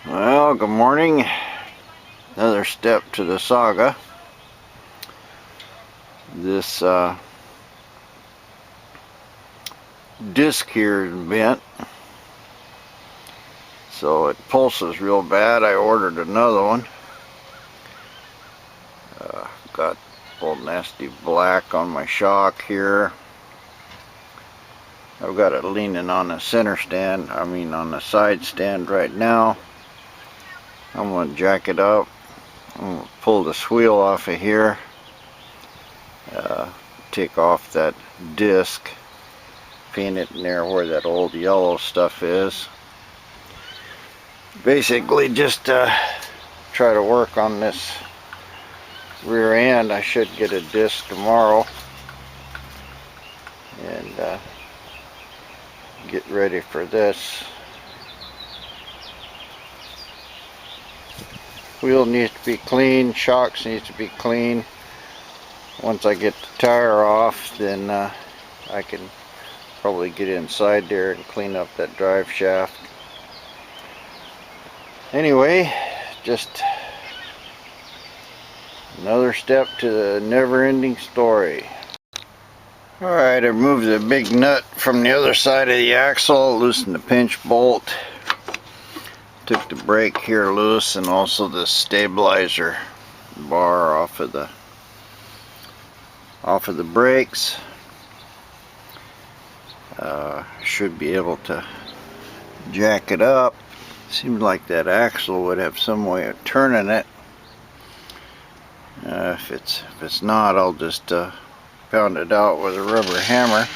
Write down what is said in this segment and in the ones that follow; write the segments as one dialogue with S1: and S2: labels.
S1: Well, good morning. Another step to the saga. This disc here is bent, so it pulses real bad. I ordered another one. Got old nasty black on my shock here. I've got it leaning on the center stand, on the side stand right now. I'm going to jack it up. I'm going to pull this wheel off of here. Take off that disc. Paint it in there where that old yellow stuff is. Basically just try to work on this rear end. I should get a disc tomorrow and get ready for this. Wheel needs to be clean, shocks needs to be clean. Once I get the tire off, then I can probably get inside there and clean up that drive shaft. Anyway, just another step to the never-ending story. Alright, I removed the big nut from the other side of the axle, loosened the pinch bolt, took the brake here loose, and also the stabilizer bar off of the brakes. Should be able to jack it up. Seems like that axle would have some way of turning it. If it's not, I'll just pound it out with a rubber hammer.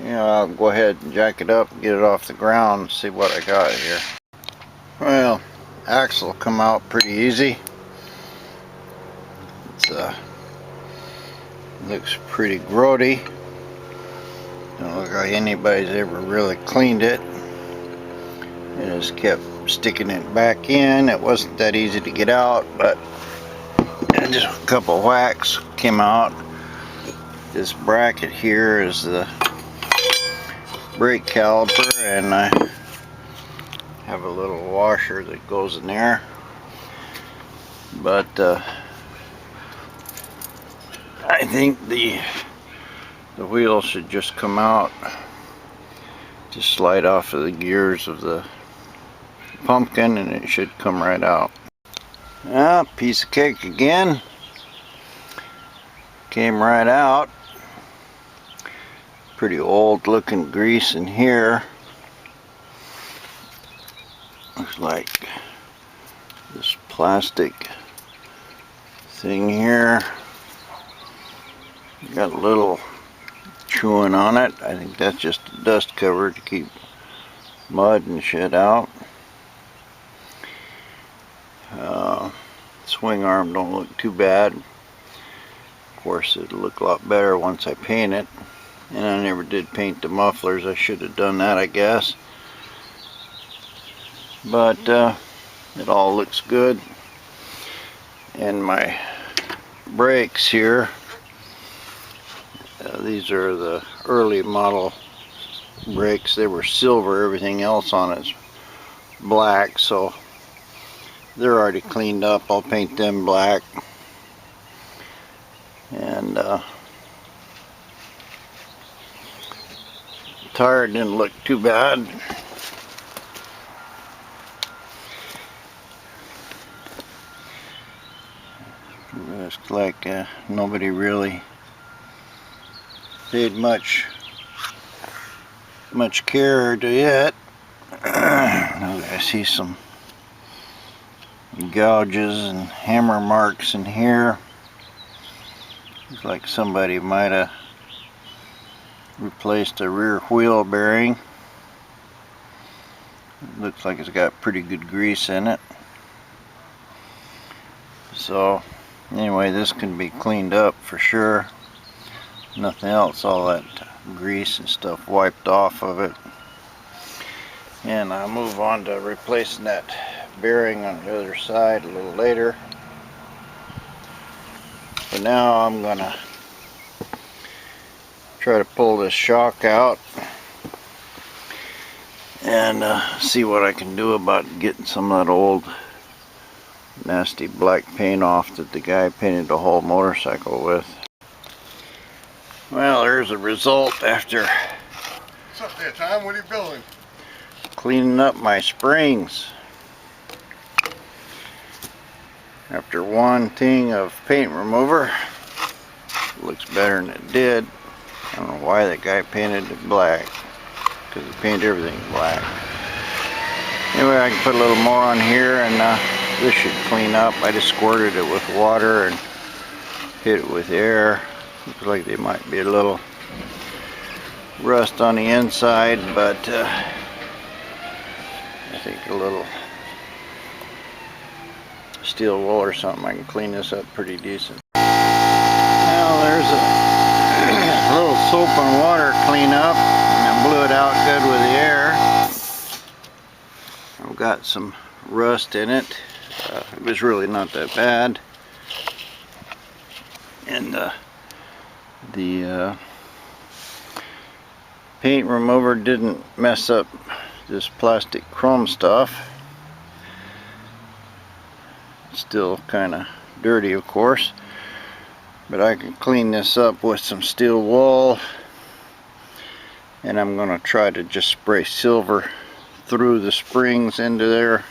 S1: I'll go ahead and jack it up and get it off the ground and see what I got here. Well, axle come out pretty easy. It's looks pretty grody. Don't look like anybody's ever really cleaned it. And just kept sticking it back in. It wasn't that easy to get out, but just a couple whacks came out. This bracket here is the brake caliper, and I have a little washer that goes in there. But I think the wheel should just come out. Just slide off of the gears of the pumpkin and it should come right out. Piece of cake again. Came right out. Pretty old looking grease in here. Looks like this plastic thing here. Got a little chewing on it. I think that's just a dust cover to keep mud and shit out. Swing arm don't look too bad. Of course, it'll look a lot better once I paint it. And I never did paint the mufflers. I should have done that, I guess. But it all looks good. And my brakes here. These are the early model brakes. They were silver. Everything else on it's black. So they're already cleaned up. I'll paint them black. And tire didn't look too bad. Looks like nobody really paid much care to it. I see some gouges and hammer marks in here. Looks like somebody might have replaced a rear wheel bearing. Looks like it's got pretty good grease in it. So anyway, this can be cleaned up for sure. Nothing else, all that grease and stuff wiped off of it. And I'll move on to replacing that bearing on the other side a little later. For now, I'm gonna try to pull this shock out and see what I can do about getting some of that old nasty black paint off that the guy painted the whole motorcycle with. Well, there's a result after
S2: What's up there, Tom? What are you building?
S1: cleaning up my springs. After one thing of paint remover, it looks better than it did. I don't know why that guy painted it black, because he painted everything black. Anyway, I can put a little more on here, and this should clean up. I just squirted it with water and hit it with air. Looks like there might be a little rust on the inside, but I think a little steel wool or something, I can clean this up pretty decent. Now there's a little soap and water cleanup, and I blew it out good with the air. I've got some rust in it. It was really not that bad, and the paint remover didn't mess up this plastic chrome stuff. It's still kind of dirty, of course, but I can clean this up with some steel wool, and I'm going to try to just spray silver through the springs into there.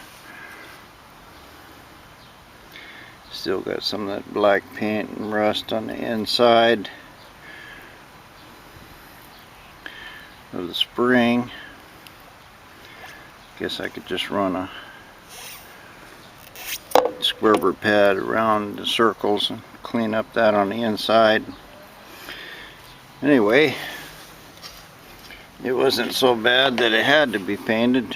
S1: Still got some of that black paint and rust on the inside of the spring. Guess I could just run a scrubber pad around the circles and clean up that on the inside. Anyway, it wasn't so bad that it had to be painted,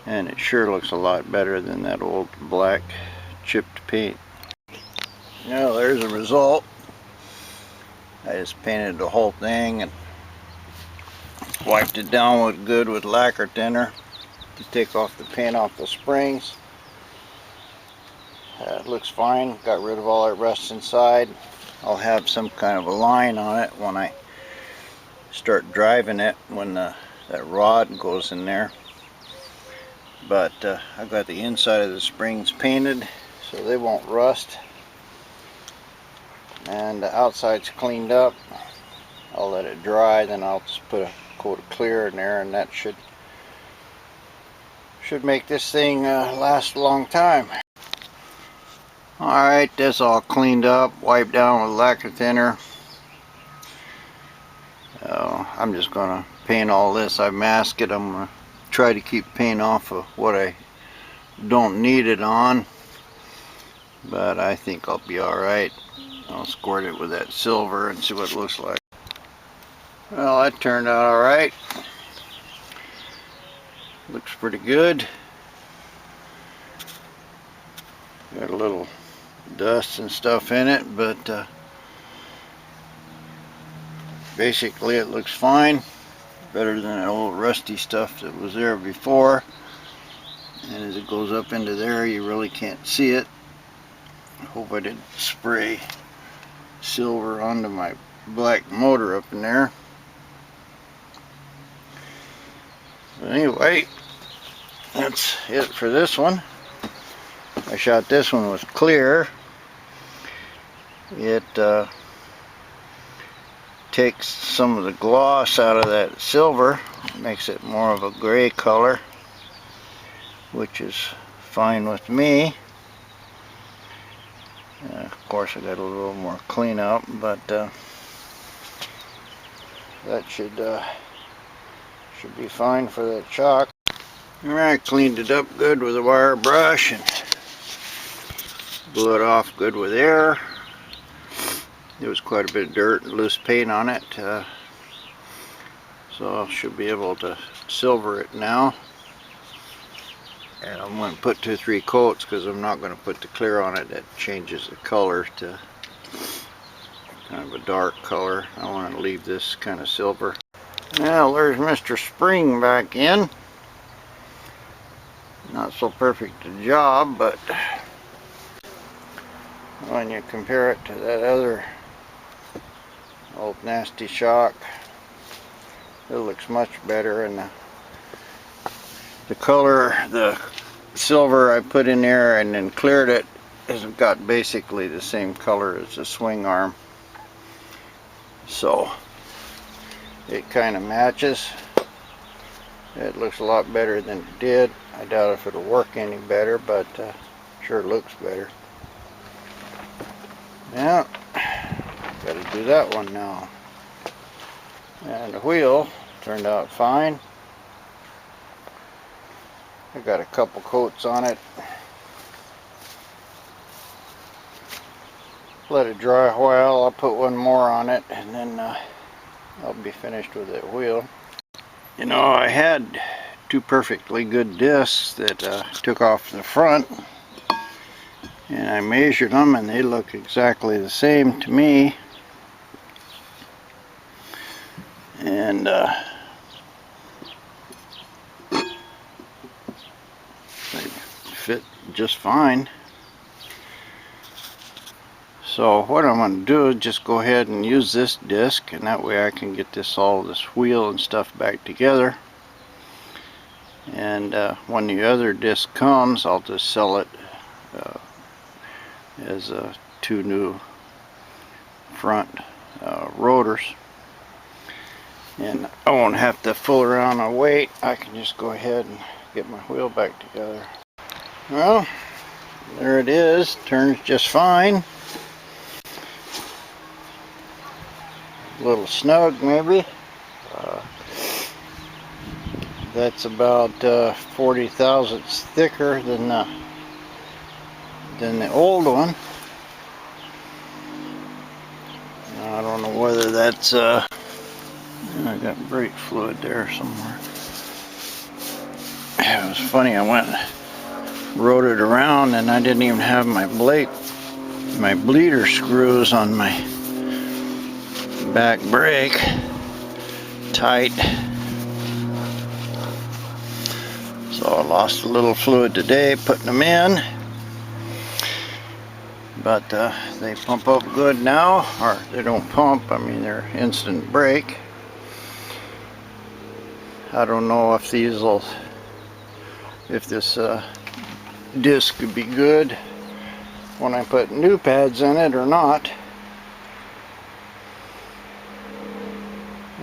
S1: and it sure looks a lot better than that old black chipped paint. Now there's a result. I just painted the whole thing and wiped it down with lacquer thinner to take off the paint off the springs. It looks fine. Got rid of all that rust inside. I'll have some kind of a line on it when I start driving it, when that rod goes in there. But I've got the inside of the springs painted so they won't rust, and the outside's cleaned up. I'll let it dry, then I'll just put a coat of clear in there, and that should make this thing last a long time. Alright, that's all cleaned up, wiped down with lacquer thinner. I'm just going to paint all this. I mask it. I'm going to try to keep paint off of what I don't need it on, but I think I'll be alright. I'll squirt it with that silver and see what it looks like. Well, that turned out alright. Looks pretty good. Got a little dust and stuff in it, but basically it looks fine. Better than that old rusty stuff that was there before. And as it goes up into there, you really can't see it. I hope I didn't spray silver onto my black motor up in there. But anyway, that's it for this one. I shot this one with clear. It takes some of the gloss out of that silver, makes it more of a gray color, which is fine with me. Of course, I got a little more cleanup, but that should be fine for that chalk. Alright, cleaned it up good with a wire brush and blew it off good with air. There was quite a bit of dirt and loose paint on it, so I should be able to silver it now. And I'm going to put 2 or 3 coats, because I'm not going to put the clear on it. That changes the color to kind of a dark color. I want to leave this kind of silver. Now there's Mr. Spring back in. Not so perfect a job, but when you compare it to that other old nasty shock, it looks much better, and the the color, the silver I put in there and then cleared it, has got basically the same color as the swing arm. So it kind of matches. It looks a lot better than it did. I doubt if it'll work any better, but sure looks better. Yeah, gotta do that one now. And the wheel turned out fine. I got a couple coats on it. Let it dry a while. I'll put one more on it and then I'll be finished with that wheel. You know, I had two perfectly good discs that took off the front, and I measured them and they look exactly the same to me. And they fit just fine. So what I'm going to do is just go ahead and use this disc, and that way I can get this wheel and stuff back together. And when the other disc comes, I'll just sell it as two new front rotors. And I won't have to fool around and wait. I can just go ahead and get my wheel back together. Well, there it is. Turns just fine. A little snug maybe. That's about 40 thousandths thicker than the old one. I don't know whether that's I got brake fluid there somewhere. It was funny, I went and rode it around and I didn't even have my bleeder screws on my back brake tight. So I lost a little fluid today putting them in. But they pump up good now, or they don't pump, I mean they're instant brake. I don't know if this disc could be good when I put new pads in it or not.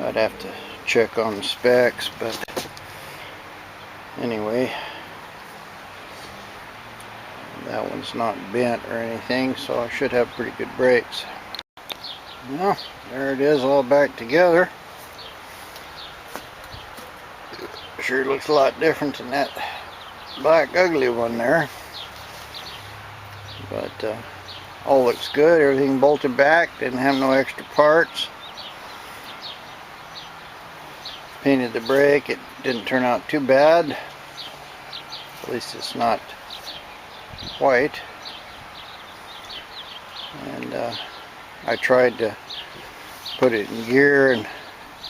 S1: I'd have to check on the specs, but anyway, that one's not bent or anything, so I should have pretty good brakes. Well, there it is, all back together. Sure looks a lot different than that black ugly one there, but all looks good. Everything bolted back, didn't have no extra parts. Painted the brake, it didn't turn out too bad. At least it's not white. And I tried to put it in gear and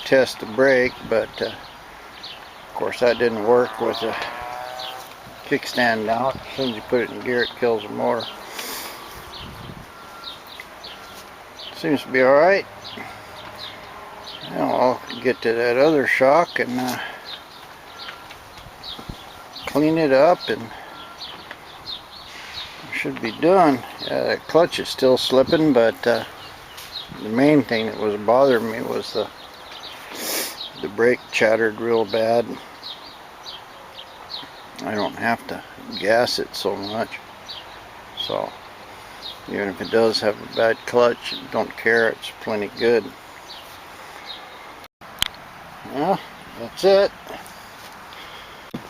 S1: test the brake, but of course that didn't work with the kickstand out. As soon as you put it in gear, it kills the motor. Seems to be alright. Now I'll get to that other shock and clean it up, and should be done. Yeah, that clutch is still slipping, but the main thing that was bothering me was the brake chattered real bad. I don't have to gas it so much, so even if it does have a bad clutch, don't care, it's plenty good. Well, that's it.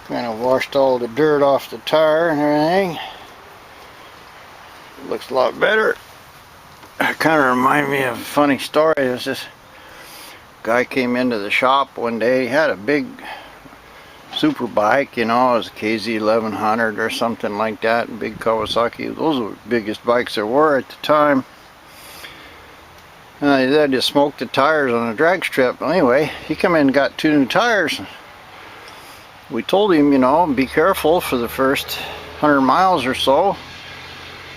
S1: Kind of washed all the dirt off the tire and everything. Looks a lot better. It kind of reminded me of a funny story. There's this guy came into the shop one day. He had a big super bike, you know, it was a KZ 1100 or something like that, big Kawasaki. Those were the biggest bikes there were at the time. And they had to smoke the tires on a drag strip. Anyway, he come in and got 2 new tires. We told him, you know, be careful for the first 100 miles or so,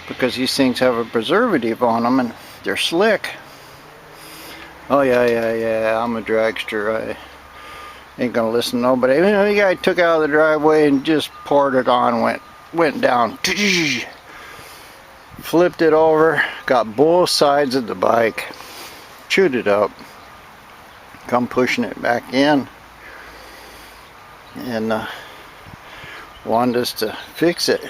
S1: because these things have a preservative on them and they're slick. Oh yeah, I'm a dragster. Ain't gonna listen to nobody. You know, the guy took out of the driveway and just poured it on, went down. Flipped it over, got both sides of the bike, chewed it up, come pushing it back in, and wanted us to fix it.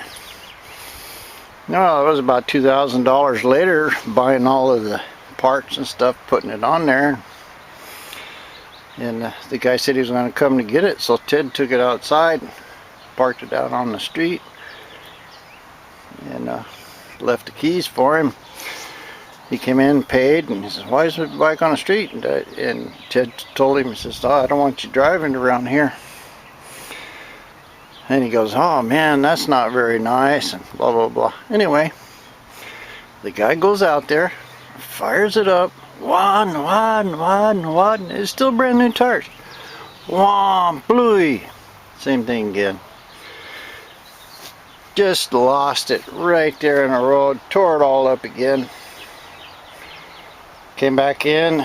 S1: No, it was about $2,000 later, buying all of the parts and stuff, putting it on there. And the guy said he was going to come to get it, so Ted took it outside, parked it out on the street, and left the keys for him. He came in, paid, and he says, "Why is the bike on the street?" And Ted told him, he says, "Oh, I don't want you driving around here." And he goes, "Oh man, that's not very nice," and blah blah blah. Anyway, the guy goes out there, fires it up, wad. It's still brand new tires. Wah, bluey. Same thing again. Just lost it right there in the road, tore it all up again. Came back in,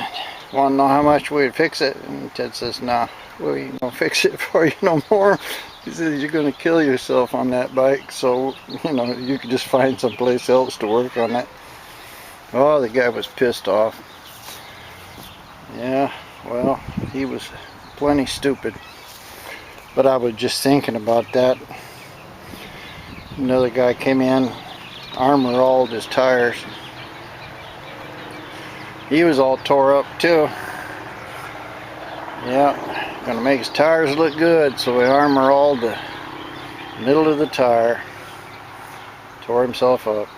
S1: wanted to know how much we'd fix it, and Ted says, "Nah, we ain't gonna fix it for you no more." He says, "You're gonna kill yourself on that bike, so you know you can just find someplace else to work on that." Oh, the guy was pissed off. Yeah, well, he was plenty stupid. But I was just thinking about that. Another guy came in, armor-alled his tires. He was all tore up too. Yeah, gonna make his tires look good, so he armor-alled the middle of the tire. Tore himself up.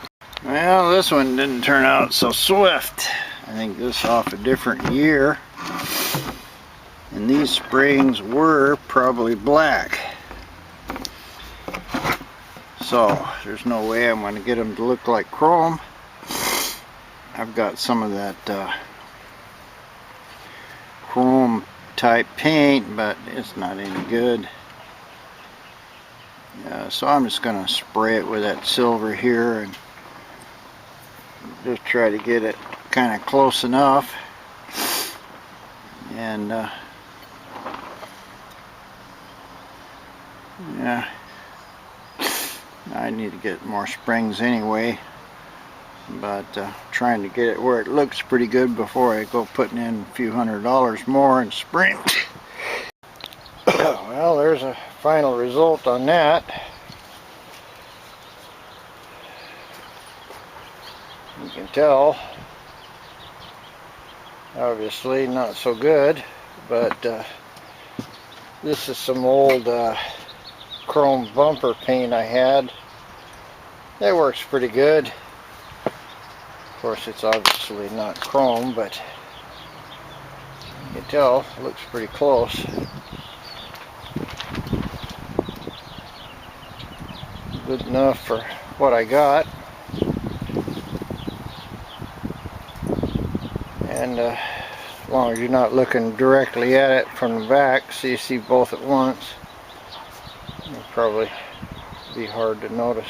S1: Well, this one didn't turn out so swift. I think this off a different year. And these springs were probably black. So there's no way I'm going to get them to look like chrome. I've got some of that chrome type paint, but it's not any good. So I'm just going to spray it with that silver here and just try to get it kind of close enough. And yeah, I need to get more springs anyway, but trying to get it where it looks pretty good before I go putting in a few $100s more in springs. Well, there's a final result on that. You can tell, obviously not so good, but this is some old chrome bumper paint I had. That works pretty good. Of course, it's obviously not chrome, but you can tell it looks pretty close. Good enough for what I got. And as long as you're not looking directly at it from the back, so you see both at once, it'll probably be hard to notice.